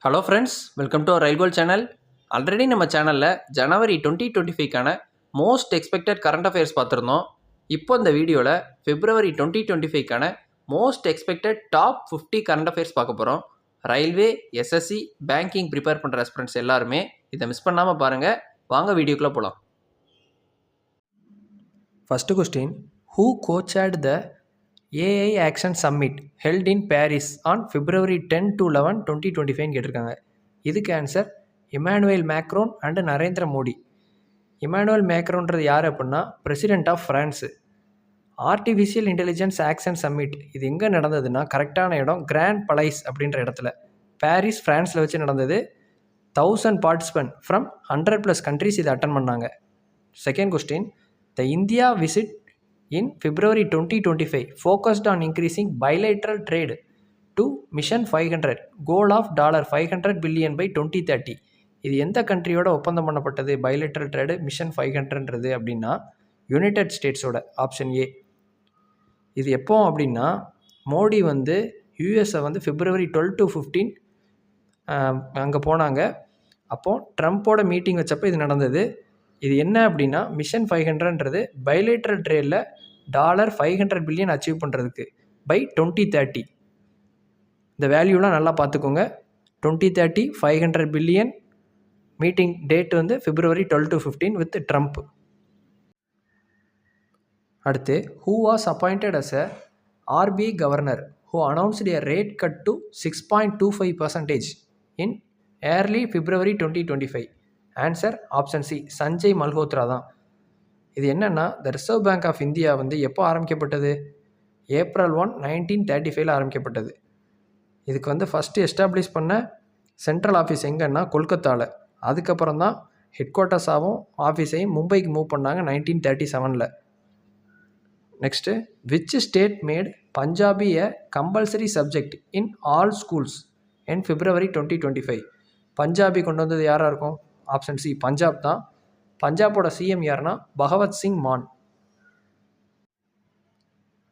Hello friends, welcome to our ரயில்கோல் channel. Already நம்ம சேனலில் ஜனவரி 2025க்கான மோஸ்ட் எக்ஸ்பெக்டட் கரண்ட் அஃபேர்ஸ் பார்த்துருந்தோம். இப்போ இந்த வீடியோவில் பிப்ரவரி 2025க்கான most expected top 50 current affairs பார்க்க போகிறோம். ரயில்வே, எஸ்எஸ்சி, பேங்கிங் ப்ரிப்பேர் பண்ணுற ரெஸ்பிரண்ட்ஸ் எல்லாருமே இதை மிஸ் பண்ணாமல் பாருங்கள். வாங்க வீடியோக்குள்ளே போகலாம். First question, who cochaired the AI action summit held in Paris on February 10 to 11, 2025 கேட்டிருக்காங்க. இதுக்கு answer Emmanuel Macron and Narendra Modi. Emmanuel மேக்ரோன்றது யார் அப்படின்னா president of France. Artificial intelligence action summit இது எங்கே நடந்ததுன்னா கரெக்டான இடம் கிராண்ட் பலைஸ் அப்படின்ற இடத்துல பாரிஸ் ஃப்ரான்ஸில் வச்சு நடந்தது. 1000 பார்ட்டிசிபென்ட் ஃப்ரம் 100+ கண்ட்ரிஸ் இதை அட்டன் பண்ணாங்க. Second question, the India visit in February 2025 focused on increasing bilateral trade to Mission 500 goal of $500 billion by 2030. இது எந்த கண்ட்ரியோட ஒப்பந்தம் பண்ணப்பட்டது பைலேட்ரல் ட்ரேடு மிஷன் 500ன்றது அப்படின்னா யுனைடெட் ஸ்டேட்ஸோட ஆப்ஷன் ஏ. இது எப்போ அப்படின்னா மோடி யூஎஸை February 12 to 15 அங்கே போனாங்க. அப்போது ட்ரம்ப்போட மீட்டிங் வச்சப்போ இது நடந்தது. இது என்ன அப்படின்னா மிஷன் 500ன்றது பைலேட்ரல் ட்ரேடில் $500 பில்லியன் அச்சீவ் பண்ணுறதுக்கு பை 2030. இந்த வேல்யூலாம் நல்லா பார்த்துக்கோங்க. 2030 $500 billion. Meeting date February 12 to 15 with Trump. அடுத்து, who was appointed as a RBI governor who announced a rate cut to 6.25% in early February 2025. Answer option C, Sanjay Malhotra தான். இது என்னென்னா the Reserve Bank of India எப்போ ஆரம்பிக்கப்பட்டது? April 1, 1935 ஆரம்பிக்கப்பட்டது. இதுக்கு first establish பண்ண central office எங்கன்னா கொல்கத்தாவில். அதுக்கப்புறம் தான் ஹெட் குவார்ட்டர்ஸாகவும் ஆஃபீஸையும் மும்பைக்கு மூவ் பண்ணாங்க 1937. Next, which state made Punjabi a compulsory subject in all schools in February 2025? Punjabi கொண்டு வந்தது யாராக இருக்கும்? ஆப்ஷன் சி, பஞ்சாப் தான். பஞ்சாபோட சிஎம் யாருன்னா பகவத் சிங் மான்.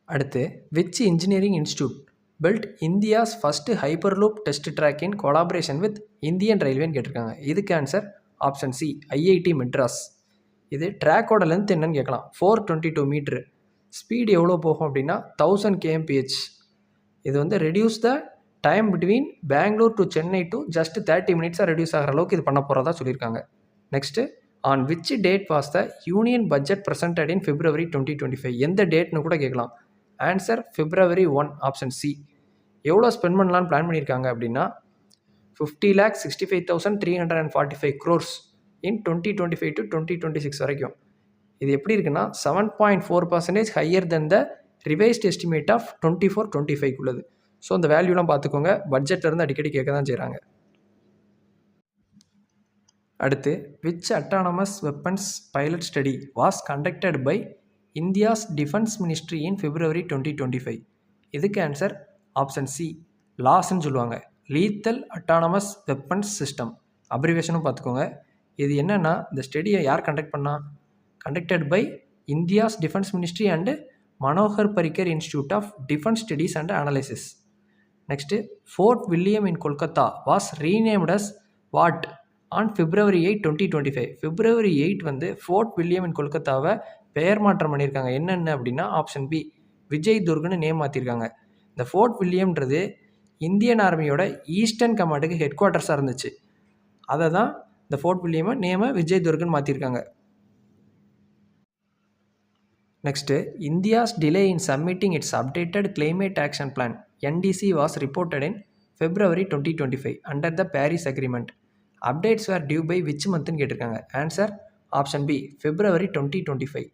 அடுத்து, which engineering institute built India's first hyperloop test track in collaboration with Indian ரயில்வேன்னு கேட்டிருக்காங்க. இதுக்கு answer option C, IIT Madras. இது ட்ராக்கோட லென்த் என்னன்னு கேட்கலாம். 422 மீட்ரு. ஸ்பீடு எவ்வளோ போகும் அப்படின்னா 1000 kmph. இது reduce the time between Bangalore to Chennai to just 30 மினிட்ஸாக ரெடியூஸ் ஆகிற அளவுக்கு இது பண்ண போகிறதா சொல்லியிருக்காங்க. Next, on which date was the union budget presented in February 2025? எந்த டேட்னு கூட கேட்கலாம். Answer February 1, option C. எவ்வளோ ஸ்பெண்ட் பண்ணலான்னு பிளான் பண்ணியிருக்காங்க அப்படின்னா 50,65,345 crores இன் 2025 to 2026 வரைக்கும். இது எப்படி இருக்குன்னா 7.4% higher than the revised estimate of 24-25 உள்ளது. ஸோ அந்த வேல்யூலாம் பார்த்துக்கோங்க. பட்ஜெட்லேருந்து அடிக்கடி கேட்க தான் செய்கிறாங்க. அடுத்து, which autonomous weapons pilot study was conducted by India's defence ministry in February 2025? இதுக்கு ஆன்சர் ஆப்ஷன் சி, லாஸ்ன்னு சொல்லுவாங்க. லீத்தல் அட்டானமஸ் வெப்பன்ஸ் சிஸ்டம் அப்ரிவேஷனும் பார்த்துக்கோங்க. இது என்னென்னா இந்த ஸ்டடியை யார் கண்டக்ட் பண்ணா? Conducted by India's defence ministry and Manohar Parrikar institute of defence studies and analysis. Next, Fort William in Kolkata was renamed as what on February 8, 2025? February 8 Fort William in கொல்கத்தாவை பெயர் மாற்றம் பண்ணியிருக்காங்க. என்னென்ன அப்படின்னா ஆப்ஷன் பி, விஜய் துர்க்னு நேம் மாற்றிருக்காங்க. இந்த ஃபோர்ட் வில்லியம்ன்றது இந்தியன் ஆர்மியோட ஈஸ்டர்ன் கமாண்டுக்கு ஹெட் குவார்ட்டர்ஸாக இருந்துச்சு. அதை தான் இந்த ஃபோர்ட் வில்லியமை நேமை விஜய் துர்க்னு மாற்றிருக்காங்க. Next, India's delay in submitting its updated climate action plan NDC was reported in February 2025 under the Paris agreement. Updates were due by which மந்த்னு கேட்டிருக்காங்க. Answer option B, February 2025.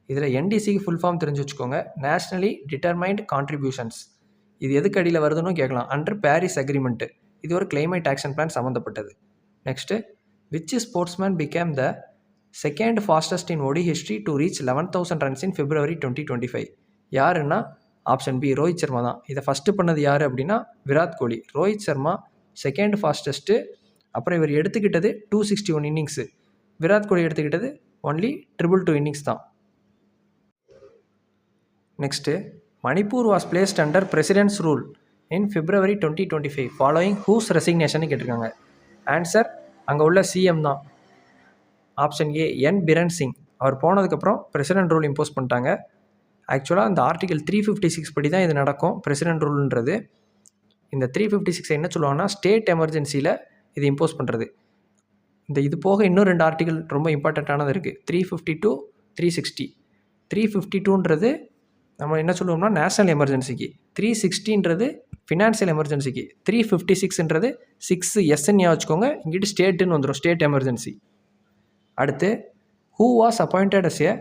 இதில் NDCக்கு ஃபுல் ஃபார்ம் தெரிஞ்சு வச்சுக்கோங்க. Nationally determined contributions. இது எதுக்கு அடியில் வருதுன்னு கேட்கலாம். Under Paris agreement. இது ஒரு கிளைமேட் ஆக்ஷன் பிளான் சம்மந்தப்பட்டது. Next, which sportsman became the second fastest in ODI history to reach 11,000 runs in February 2025? யாருன்னா ஆப்ஷன் பி, ரோஹித் சர்மா தான். இதை ஃபஸ்ட்டு பண்ணது யார் அப்படின்னா விராட் கோலி. Rohit Sharma second fastest. அப்புறம் இவர் எடுத்துக்கிட்டது 261 இன்னிங்ஸு. விராட் கோலி எடுத்துக்கிட்டது ஒன்லி 222 இன்னிங்ஸ் தான். Next, Manipur was placed under president's rule in February 2025 following whose resignation கேட்டிருக்காங்க. ஆன்சர் அங்கே உள்ள சிஎம் தான். ஆப்ஷன் ஏ என் பிரன் சிங். அவர் போனதுக்கப்புறம் பிரசிடென்ட் ரூல் இம்போஸ் பண்ணிட்டாங்க. ஆக்சுவலாக இந்த ஆர்டிகல் 356 படி தான் இது நடக்கும். பிரசிடென்ட் ரூல்ன்றது இந்த 356 என்ன சொல்லுவாங்கன்னா ஸ்டேட் எமர்ஜென்சியில் இது இம்போஸ் பண்ணுறது. இது போக இன்னும் 2 ஆர்டிகல் ரொம்ப இம்பார்ட்டண்ட்டானது இருக்குது. 352 360. 352ன்றது நம்ம என்ன சொல்லுவோம்னா நேஷனல் எமர்ஜென்சிக்கு, 360ன்றது ஃபினான்ஷியல் எமர்ஜென்சிக்கு, 356ன்றது 6 வச்சுக்கோங்க, இங்கிட்டு ஸ்டேட்டுன்னு வந்துடும், ஸ்டேட் எமர்ஜென்சி. அடுத்து who was appointed as a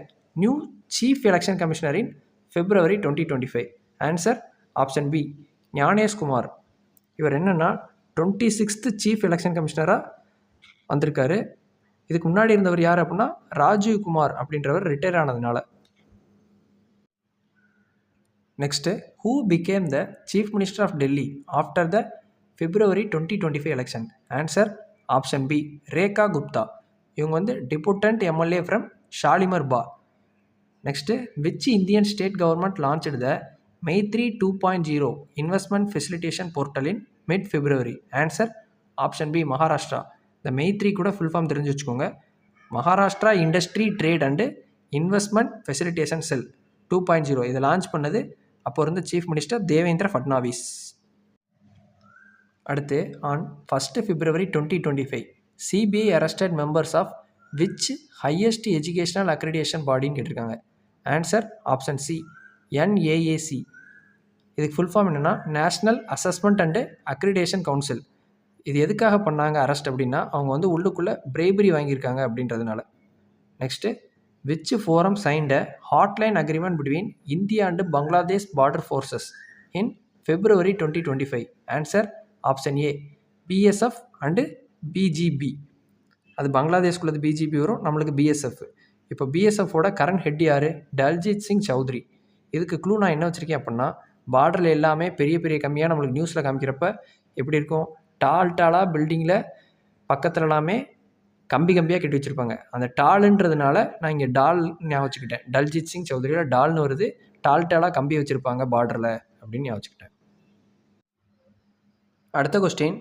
new chief election commissioner in February 2025? Answer option B Gyanesh Kumar. இவர் என்னென்னா 26th சீஃப் எலெக்ஷன் கமிஷனராக வந்திருக்காரு. இதுக்கு முன்னாடி இருந்தவர் யார் அப்படின்னா ராஜீவ் குமார் அப்படின்றவர் ரிட்டையர் ஆனதுனால. Next who became the chief minister of Delhi after the February 2025 election? Answer option B Rekha Gupta. இவங்க வந்து டிபுட்டன்ட் எம்எல்ஏ ஃப்ரம் ஷாலிமர் பா. Next which Indian state government launched the Maitri 2.0 investment facilitation portal in mid-February? Answer option B Maharashtra. இந்த மைத்ரி கூட full form தெரிஞ்சு வச்சுக்கோங்க. Maharashtra industry trade and investment facilitation cell 2.0 இதை launch பண்ணது அப்போ இருந்த சீஃப் மினிஸ்டர் தேவேந்திர ஃபட்னாவிஸ். அடுத்து on 1st February 2025 CBI arrested members of which highest educational accreditation பாடின்னு கேட்டிருக்காங்க. Answer option C NAAC. இதுக்கு ஃபுல் ஃபார்ம் என்னென்னா national assessment and accreditation council. இது எதுக்காக பண்ணாங்க அரெஸ்ட் அப்படின்னா அவங்க வந்து உள்ளுக்குள்ளே பிரைபரி வாங்கியிருக்காங்க அப்படின்றதுனால. Next which forum signed a Hotline agreement between India and Bangladesh border forces in February 2025? Answer option A BSF and BGB. அது பங்களாதேஷ்குள்ளது BGB வரும், நம்மளுக்கு BSF. இப்போ BSFோட கரண்ட் ஹெட் யார்? டல்ஜித் சிங் சௌத்ரி. இதுக்கு க்ளூ நான் என்ன வச்சுருக்கேன் அப்படின்னா பார்டரில் எல்லாமே பெரிய பெரிய கம்மியாக நம்மளுக்கு நியூஸில் காமிக்கிறப்ப எப்படி இருக்கும், டாலாக பில்டிங்கில் பக்கத்தில் எல்லாமே கம்பியாக கட்டி வச்சுருப்பாங்க. அந்த டாலுன்றதுனால நான் இங்கே டால் ஞாபகம் வச்சுக்கிட்டேன். டல்ஜித் சிங் சௌத்ரியில் டால்னு வருது, டாலாக கம்பி வச்சுருப்பாங்க பார்டரில் அப்படின்னு ஞாபகம் வச்சுக்கிட்டேன். அடுத்த question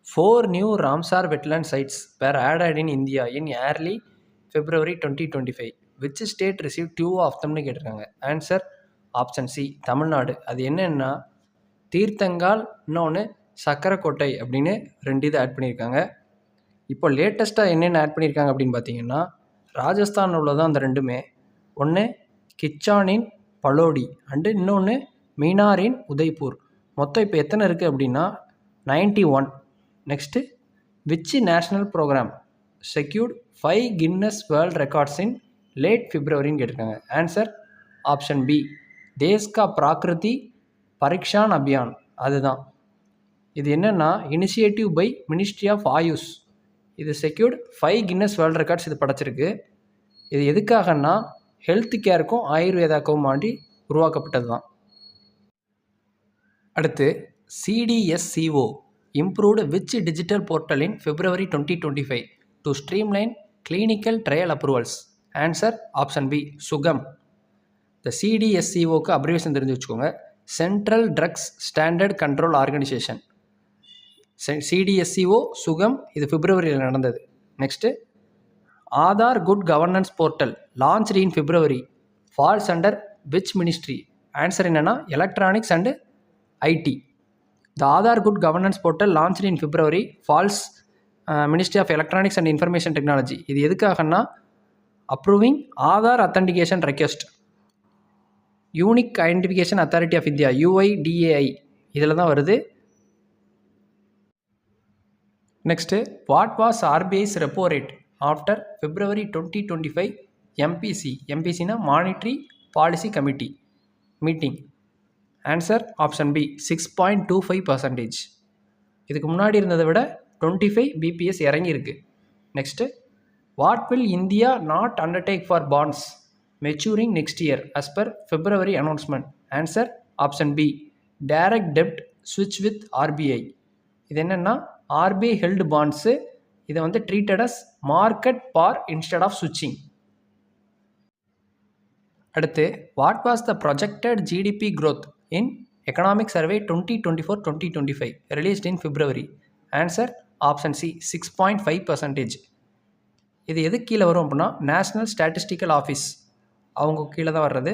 4 new Ramsar wetland sites were added in India in early February 2025. Which state receive 2 of தம்னு கேட்டிருக்காங்க. Answer option C Tamil Nadu. அது என்னென்னா தீர்த்தங்கால் இன்னொன்று சக்கரக்கோட்டை அப்படின்னு 2 இது ஆட் பண்ணியிருக்காங்க. இப்போ லேட்டஸ்ட்டாக என்னென்ன ஆட் பண்ணியிருக்காங்க அப்படின்னு பார்த்தீங்கன்னா ராஜஸ்தானில் உள்ளதான் அந்த 2மே. ஒன்று கிச்சானின் பலோடி அண்டு இன்னொன்று மீனாரின் உதய்பூர். மொத்தம் இப்போ எத்தனை இருக்குது அப்படின்னா 91. Next which national programme secured 5 Guinness world records in late Februaryன்னு கேட்டிருக்காங்க. Answer option B Desh ka Prakriti Parikshan Abhiyan. அதுதான் இது. என்னென்னா initiative by ministry of Ayush. இது செக்யூர்ட் 5 கின்னஸ் வேர்ல்ட் ரெக்கார்ட்ஸ் இது படைச்சிருக்கு. இது எதுக்காகன்னா ஹெல்த் கேருக்கும் ஆயுர்வேதாக்கும் மாண்டி உருவாக்கப்பட்டது தான். அடுத்து CDSCO improved which digital portal in February 2025 to streamline clinical trial approvals? Answer option B சுகம். இந்த CDSCOக்கு அப்ரிவேஷன் தெரிஞ்சு வச்சுக்கோங்க, central drugs standard control organisation. CDSCO Sugam இது Februaryயில் நடந்தது. Next Aadhaar good governance portal launched in February falls under which ministry? Answer என்னென்னா electronics and IT. The Aadhaar Good Governance Portal launched in February falls Ministry of Electronics and Information Technology. இது எதுக்காகன்னா approving Aadhaar Authentication Request. Unique Identification Authority of India UIDAI இதில் தான் வருது. Next what was RBI's repo rate after February 2025 MPCனா monetary policy committee meeting? Answer option B 6.25%. இதுக்கு முன்னாடி இருந்ததை விட 25 BPS இறங்கியிருக்கு. Next what will India not undertake for bonds maturing next year as per February announcement? Answer option B direct டெப்ட் ஸ்விட்ச் with RBI. இது என்னென்னா RBI held bonds இதை வந்து treated as market par instead of ஸ்விட்சிங். அடுத்து what was the projected GDP growth in economic survey 2024-2025 released in February. Answer option C 6.5%. இது எதுக்கு கீழே வரும் அப்படின்னா நேஷ்னல் ஸ்டாட்டிஸ்டிக்கல் ஆஃபீஸ் அவங்க கீழே தான் வர்றது.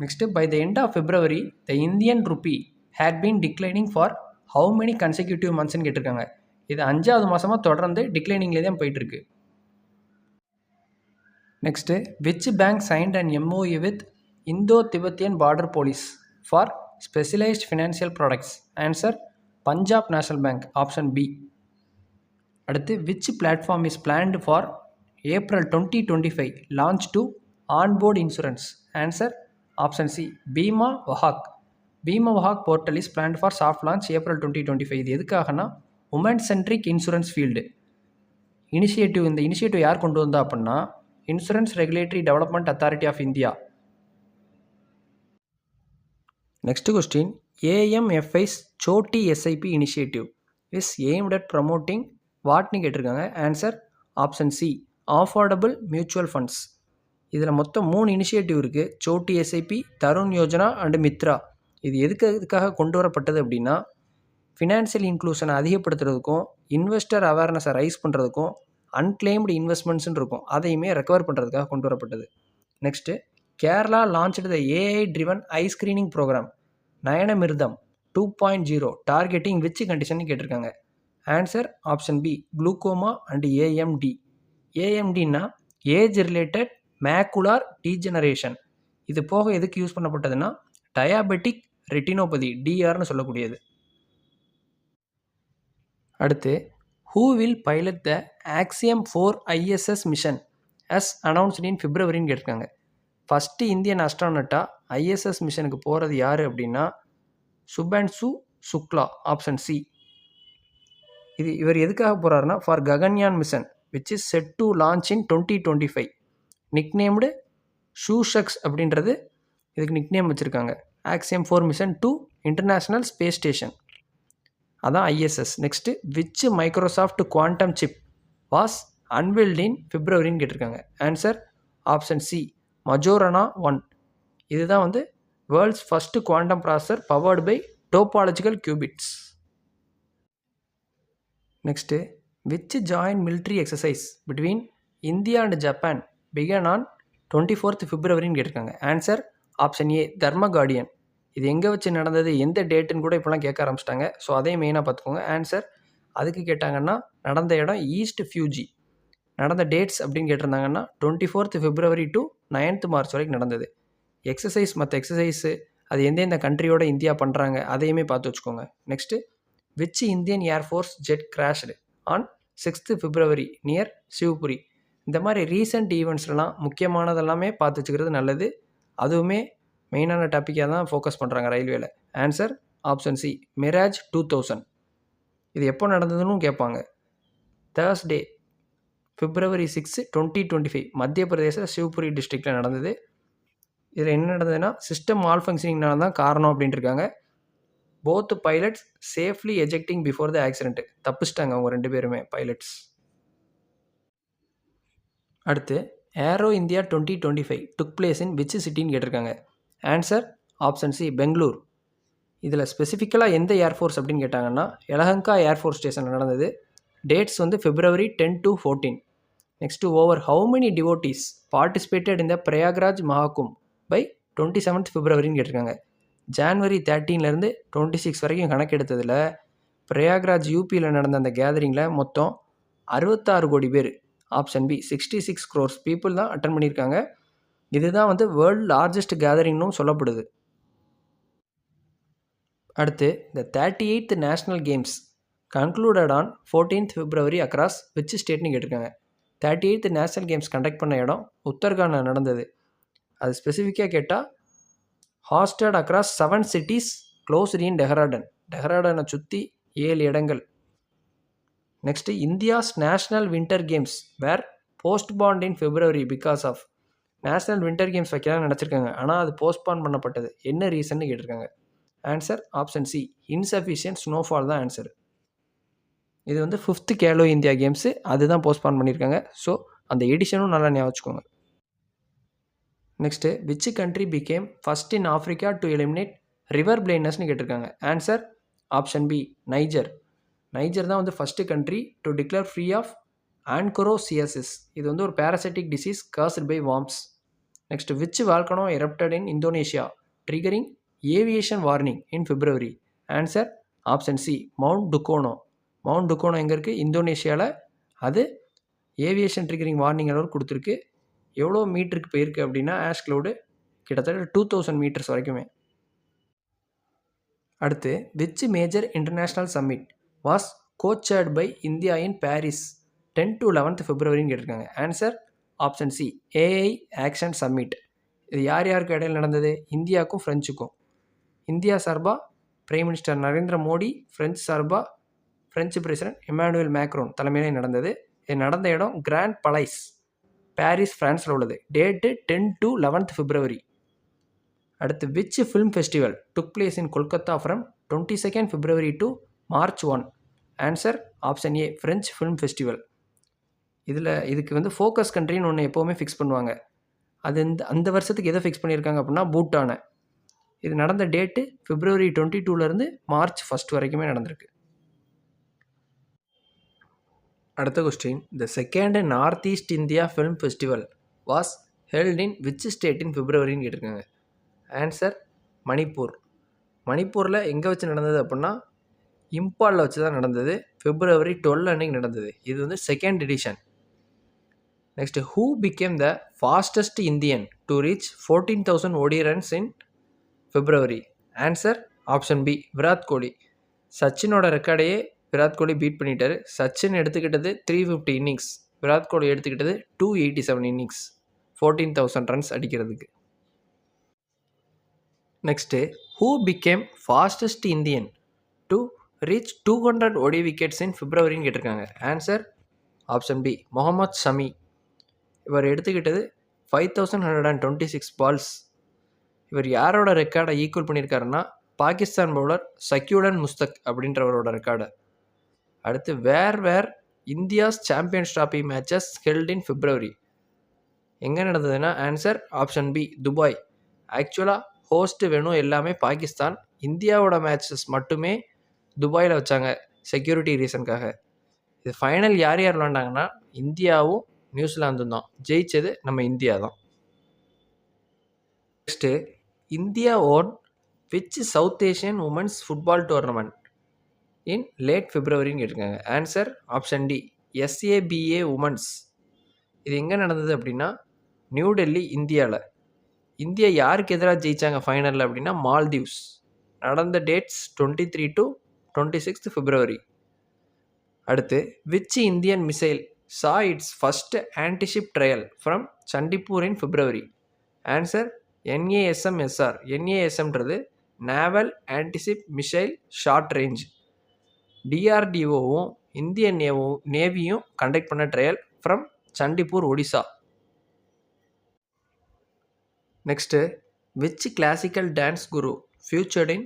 Next by the end of February the Indian rupee had been declining for how many consecutive மந்த்ஸ்ன்னு கேட்டிருக்காங்க. இது 5வது மாதமாக தொடர்ந்து டிக்ளைனிங்லேயே தான் போயிட்டுருக்கு. Next which bank signed an MOU with Indo Tibetan border police for specialised financial products. Answer Punjab national bank option B. அடுத்து which platform is planned for April 2025 launch to onboard insurance. Answer option C Bima Vahak. Bima Vahak portal is plant for soft launch April 2025. இது எதுக்காகனா woman centric insurance field initiative. இந்த initiative யார் கொண்டு வந்தா அப்படின்னா insurance regulatory development authority of India. Next question AMFI's Chhoti SIP initiative is aimed at promoting வாட்னு கேட்டிருக்காங்க. Answer option C affordable mutual funds. இதில் மொத்தம் 3 இனிஷியேட்டிவ் இருக்குது. Chhoti SIP, Tarun Yojana and Mitra. இது எதுக்காக கொண்டு வரப்பட்டது அப்படின்னா ஃபினான்ஷியல் இன்க்ளூஷனை அதிகப்படுத்துறதுக்கும் இன்வெஸ்டர் அவேர்னஸை ரைஸ் பண்ணுறதுக்கும் அன்கிளைம்டு இன்வெஸ்ட்மெண்ட்ஸ்ன்னு இருக்கும் அதையுமே ரெக்கவர் பண்ணுறதுக்காக கொண்டு வரப்பட்டது. Next Kerala launched the AI driven eye screening programme Nayanamritham 2.0 targeting which condition கேட்டிருக்காங்க. Answer option B glaucoma and AMD. AMDனா ஏஜ் ரிலேட்டட் மேக்குலார் டீஜெனரேஷன். இது போக எதுக்கு யூஸ் பண்ணப்பட்டதுன்னா டயாபெட்டிக் ரெட்டினோபதி DRன்னு சொல்லக்கூடியது. அடுத்து who will pilot the Axiom 4 ISS mission as announced in Februaryன்னு கேட்டிருக்காங்க. ஃபஸ்ட்டு இந்தியன் அஸ்ட்ரானட்டாக ISS மிஷனுக்கு போகிறது யார் அப்படின்னா சுபான்ஷு சுக்லா ஆப்ஷன் சி. இவர் எதுக்காக போகிறாருன்னா for Gaganyaan mission which is set to launch in 2025. Nicknamed ஷூஷக்ஸ் அப்படின்றது இதுக்கு நிக்நேம் வச்சுருக்காங்க. Axiom 4 mission to international space station அதான் ISS. Next which Microsoft quantum chip was unveiled in Februaryன்னு கேட்டிருக்காங்க. Answer option C Majorana 1. இதுதான் வந்து world's first quantum processor powered by topological qubits. Next which joint military exercise between India and Japan began on 24th Februaryன்னு கேட்டிருக்காங்க. Answer option A தர்ம Guardian. இது எங்கே வச்சு நடந்தது எந்த டேட்டுன்னு கூட இப்போலாம் கேட்க ஆரம்பிச்சிட்டாங்க. ஸோ அதையும் மெயினாக பார்த்துக்கோங்க. ஆன்சர் அதுக்கு கேட்டாங்கன்னா நடந்த இடம் ஈஸ்ட் ஃபியூஜி. நடந்த டேட்ஸ் அப்படின்னு கேட்டிருந்தாங்கன்னா 24th February to 9th March வரைக்கும் நடந்தது. எக்ஸசைஸ் மற்ற எக்ஸசைஸு அது எந்தெந்த கண்ட்ரியோட இந்தியா பண்ணுறாங்க அதையுமே பார்த்து வச்சுக்கோங்க. Next which Indian air force jet crashed on 6th February near Shivpuri. இந்த மாதிரி ரீசெண்ட் ஈவெண்ட்ஸ்லாம் முக்கியமானதெல்லாமே பார்த்து வச்சுக்கிறது நல்லது. அதுவுமே மெயினான டாப்பிக்காக தான் ஃபோக்கஸ் பண்ணுறாங்க ரயில்வேல. Answer option C Mirage 2000. இது எப்போ நடந்ததுன்னு கேட்பாங்க. தேர்ஸ்டே February 6, 2025 மத்திய பிரதேச சிவபுரி டிஸ்ட்ரிக்டில் நடந்தது. இதில் என்ன நடந்ததுன்னா சிஸ்டம் மால் ஃபங்க்ஷனிங்னால தான் காரணம் அப்படின்ட்டு இருக்காங்க. Both pilots safely ejecting before the accident. தப்பிச்சிட்டாங்க அவங்க 2 பேருமே பைலட்ஸ். அடுத்து aero India 2025 took place in which சிட்டின்னு கேட்டிருக்காங்க. Answer option C Bengaluru. இதில் ஸ்பெசிஃபிக்கலாக எந்த ஏர்ஃபோர்ஸ் அப்படின்னு கேட்டாங்கன்னா எலஹங்கா ஏர்ஃபோர்ஸ் ஸ்டேஷனில் நடந்தது. டேட்ஸ் வந்து February 10 to 14. Next over how many devotees participated இந்த பிரயாக்ராஜ் மஹாகும் பை 27th Februaryன்னு கேட்டிருக்காங்க. January 13 26 வரைக்கும் கணக்கெடுத்ததில் பிரயாக்ராஜ் யூபியில் நடந்த அந்த கேதரிங்கில் மொத்தம் 66 கோடி பேர் ஆப்ஷன் பி 66 crores பீப்புள் தான் அட்டன் பண்ணியிருக்காங்க. இதுதான் வந்து வேர்ல்டு லார்ஜஸ்ட் கேதரிங்னும் சொல்லப்படுது. அடுத்து இந்த 38th national games concluded on 14th February across which ஸ்டேட்னு கேட்டிருக்காங்க. 38th நேஷ்னல் கேம்ஸ் கண்டக்ட் பண்ண இடம் உத்தரகாண்டில் நடந்தது. அது ஸ்பெசிஃபிக்காக கேட்டால் hosted across 7 cities closed in Dehradun. டெஹ்ராடனை சுற்றி 7 இடங்கள். Next India's national winter games were postponed in February because of. National winter games வைக்கலாம்னு நினச்சிருக்காங்க, ஆனால் அது போஸ்ட்பான் பண்ணப்பட்டது. என்ன ரீசன்னு கேட்டிருக்காங்க. Answer option C insufficient snowfall தான் ஆன்சர். இது வந்து 5th கேலோ இந்தியா கேம்ஸு அதுதான் போஸ்ட்பான் பண்ணியிருக்காங்க. ஸோ அந்த எடிஷனும் நல்லா ஞாபகம் வச்சுக்கோங்க. Next which country became first in Africa to eliminate river பிளைண்ட்னஸ்னு கேட்டிருக்காங்க. Answer option B Niger. Niger தான் வந்து first country to declare free of onchocerciasis. இது வந்து ஒரு parasitic disease caused by worms. Next which volcano erupted in Indonesia triggering aviation warning in February. Answer option C mount Dukono. Mount Dukono எங்கே இருக்குது? இந்தோனேஷியாவில். அது aviation triggering warning அளவு கொடுத்துருக்கு. எவ்வளோ மீட்டருக்கு போயிருக்கு அப்படின்னா ஆஷ் க்ளவுடு கிட்டத்தட்ட 2000 மீட்டர்ஸ் வரைக்குமே. அடுத்து which major international summit was cochaired by India in Paris 10 to 11th Februaryன்னு கேட்டிருக்காங்க. Answer option C AI action summit. இது யார் யாருக்கு இடையில் நடந்தது? இந்தியாவுக்கும் ஃப்ரெஞ்சுக்கும். இந்தியா சார்பாக prime minister Narendra Modi, French சார்பாக ஃப்ரெஞ்சு பிரசிடென்ட் இமானுவேல் மேக்ரோன் தலைமையிலே நடந்தது. இது நடந்த இடம் கிராண்ட் பலைஸ், பாரிஸ், ஃப்ரான்ஸில் உள்ளது. Date 10 to 11th February. அடுத்து which film festival took place in Kolkata from 22nd February to March 1. Answer option A French film festival. இதுக்கு வந்து ஃபோக்கஸ் கண்ட்ரின்னு ஒன்று எப்போவுமே ஃபிக்ஸ் பண்ணுவாங்க. அது அந்த வருஷத்துக்கு எதை ஃபிக்ஸ் பண்ணியிருக்காங்க அப்படின்னா பூட்டானை. இது நடந்த டேட்டு February 22 March 1 வரைக்குமே நடந்திருக்கு. அடுத்த question, the second north east India film festival was held in which state in பிப்ரவரின்னு கேட்டிருக்காங்க. ஆன்சர் மணிப்பூர். மணிப்பூரில் எங்கே வச்சு நடந்தது அப்படின்னா இம்பாலில் வச்சு தான் நடந்தது. February 12 அன்னைக்கு நடந்தது. இது வந்து second edition. Next, who became the fastest Indian to reach 14,000 ODI runs in February. Answer option B Virat Kohli. சச்சினோட ரெக்கார்டையே விராட் கோலி பீட் பண்ணிட்டாரு. சச்சின் எடுத்துக்கிட்டது 350 இன்னிங்ஸ், விராட் கோலி எடுத்துக்கிட்டது 287 இன்னிங்ஸ் 14,000 runs அடிக்கிறதுக்கு. Next, who became fastest Indian to reach 200 ODI wickets in Februaryன்னு கேட்டிருக்காங்க. Answer option B Mohammed Shami. இவர் எடுத்துக்கிட்டது 5126 balls. இவர் யாரோட ரெக்கார்டை ஈக்குவல் பண்ணியிருக்காருன்னா பாகிஸ்தான் பவுலர் சக்யூடன் முஸ்தக் அப்படின்றவரோட ரெக்கார்டை. அடுத்து, where India's champions trophy matches held in February எங்கே நடந்ததுன்னா ஆன்சர் ஆப்ஷன் பி துபாய். ஆக்சுவலாக ஹோஸ்ட் வேணும் எல்லாமே பாகிஸ்தான், இந்தியாவோட மேட்சஸ் மட்டுமே துபாயில் வச்சாங்க செக்யூரிட்டி ரீசனுக்காக. இது ஃபைனல் யார் விளாண்டாங்கன்னா இந்தியாவும் நியூசிலாந்தும் தான். ஜெயிச்சது நம்ம இந்தியா தான். Next, India won which south Asian women's football tournament in late Februaryன்னு கேட்டிருக்காங்க. Answer option D SABA women's. இது எங்கே நடந்தது அப்படின்னா நியூ டெல்லி, இந்தியாவில். இந்தியா யாருக்கு எதிராக ஜெயித்தாங்க ஃபைனலில் அப்படின்னா மால்தீவ்ஸ். நடந்த டேட்ஸ் 23 to 26th February. அடுத்து, which Indian missile saw its first antiship trial from Chandipur in February. Answer NASM-SR. NASMன்றது naval antiship missile short range. DRDOவும் இந்தியன் நேவியும் கண்டக்ட் பண்ண trial from Chandipur, Odisha. Next, which classical dance guru featured in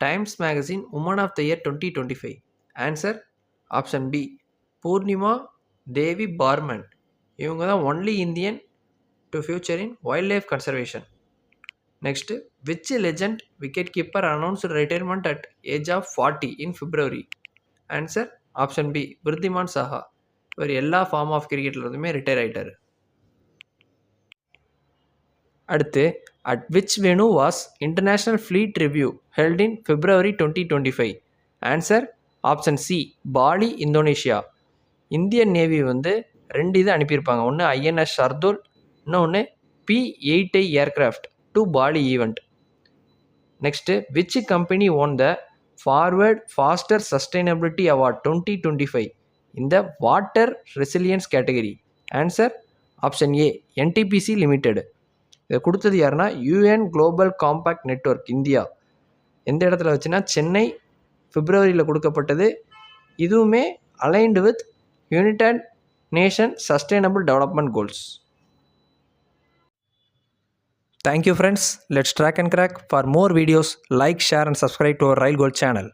Times magazine woman of the year 2025. Answer option B Purnima Devi Barman. இவங்க தான் only Indian to feature in wildlife conservation. Next, which legend wicket keeper announced retirement at age of 40 in February. Answer option B Wriddhiman Saha. இவர் எல்லா form of கிரிக்கெட்லேருந்துமே retire ஆகிட்டார். அடுத்து, at which venue was international fleet review held in February 2025. Answer option C Bali, Indonesia. Indian navy வந்து 2 இது அனுப்பியிருப்பாங்க. ஒன்று INS Shardul, இன்னொன்று P-8I aircraft to Bali event. Next, which company won the forward faster sustainability award 2025 இந்த water resilience category. Answer option A NTPC limited. இதை கொடுத்தது யாருன்னா UN global compact network India. எந்த இடத்துல வச்சுன்னா சென்னை, Februaryயில் கொடுக்கப்பட்டது. இதுவுமே aligned with United nation sustainable development goals. Thank you friends. Let's track and crack. For more videos, like, share and subscribe to our Rail Gold channel.